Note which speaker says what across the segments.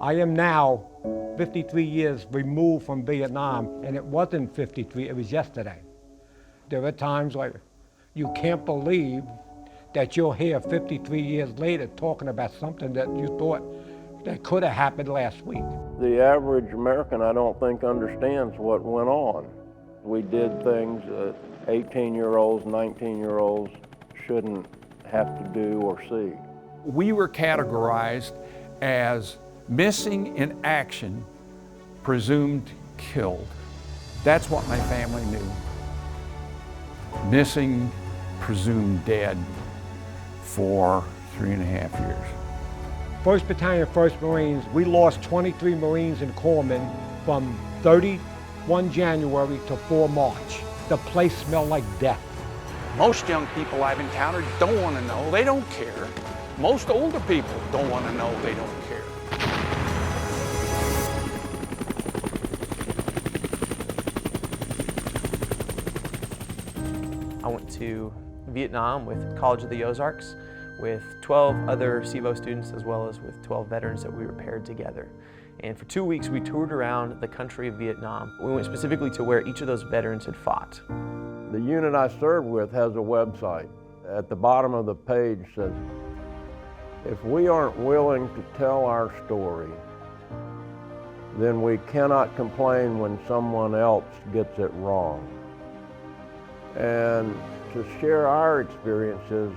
Speaker 1: I am now 53 years removed from Vietnam, and it wasn't 53, it was yesterday. There are times like you can't believe that you're here 53 years later talking about something that you thought that could have happened last week.
Speaker 2: The average American, I don't think, understands what went on. We did things that 18-year-olds, 19-year-olds shouldn't have to do or see.
Speaker 3: We were categorized as missing in action, presumed killed. That's what my family knew. Missing, presumed dead for 3.5 years.
Speaker 1: 1st Battalion, 1st Marines, we lost 23 Marines in Corpsmen from 31 January to 4 March. The place smelled like death.
Speaker 3: Most young people I've encountered don't want to know, they don't care. Most older people don't want to know, they don't care.
Speaker 4: I went to Vietnam with College of the Ozarks with 12 other SEVO students as well as with 12 veterans that we were paired together. And for 2 weeks we toured around the country of Vietnam. We went specifically to where each of those veterans had fought.
Speaker 2: The unit I served with has a website. At the bottom of the page says, if we aren't willing to tell our story, then we cannot complain when someone else gets it wrong. And to share our experiences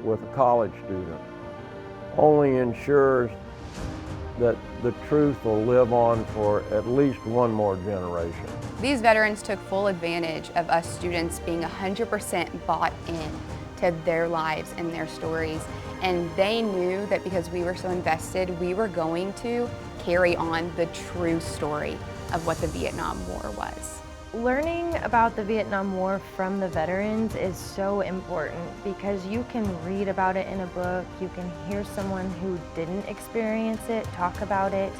Speaker 2: with a college student only ensures that the truth will live on for at least one more generation.
Speaker 5: These veterans took full advantage of us students being 100% bought in to their lives and their stories. And they knew that because we were so invested, we were going to carry on the true story of what the Vietnam War was.
Speaker 6: Learning about the Vietnam War from the veterans is so important because you can read about it in a book, you can hear someone who didn't experience it talk about it,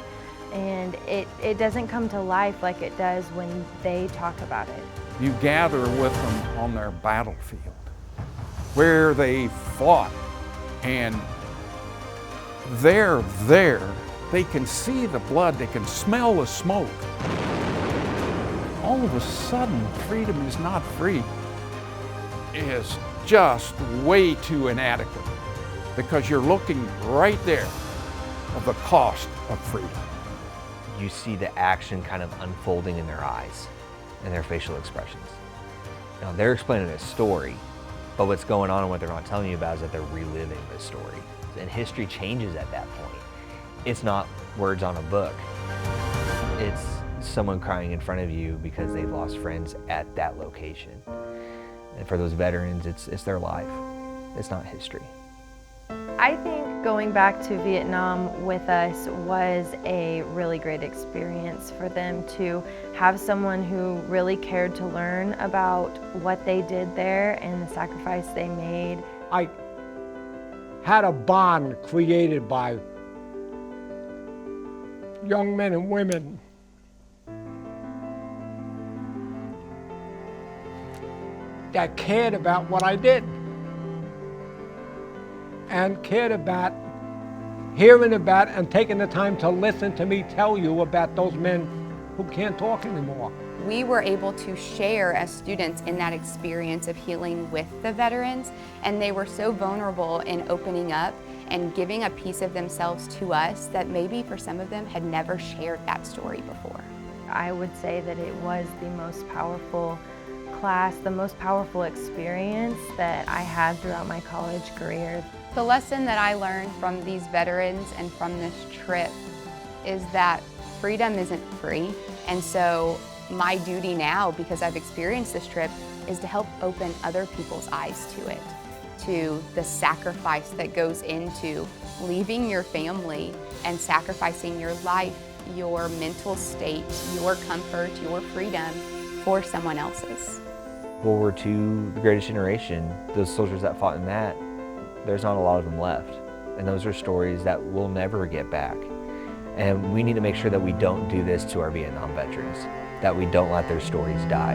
Speaker 6: and it doesn't come to life like it does when they talk about it.
Speaker 3: You gather with them on their battlefield, where they fought, and they're there. They can see the blood, they can smell the smoke. All of a sudden, freedom is not free is just way too inadequate because you're looking right there of the cost of freedom.
Speaker 7: You see the action kind of unfolding in their eyes and their facial expressions. Now, they're explaining a story, but what's going on and what they're not telling you about is that they're reliving the story. And history changes at that point. It's not words on a book. It's someone crying in front of you because they've lost friends at that location. And for those veterans, it's their life. It's not history.
Speaker 6: I think going back to Vietnam with us was a really great experience for them to have someone who really cared to learn about what they did there and the sacrifice they made.
Speaker 1: I had a bond created by young men and women that cared about what I did and cared about hearing about and taking the time to listen to me tell you about those men who can't talk anymore.
Speaker 5: We were able to share as students in that experience of healing with the veterans, and they were so vulnerable in opening up and giving a piece of themselves to us that maybe for some of them had never shared that story before.
Speaker 6: I would say that it was the most powerful class, the most powerful experience that I had throughout my college career.
Speaker 5: The lesson that I learned from these veterans and from this trip is that freedom isn't free. And so my duty now, because I've experienced this trip, is to help open other people's eyes to it, to the sacrifice that goes into leaving your family and sacrificing your life, your mental state, your comfort, your freedom for someone else's.
Speaker 7: World War II, the greatest generation, those soldiers that fought in that, there's not a lot of them left. And those are stories that we'll never get back. And we need to make sure that we don't do this to our Vietnam veterans, that we don't let their stories die.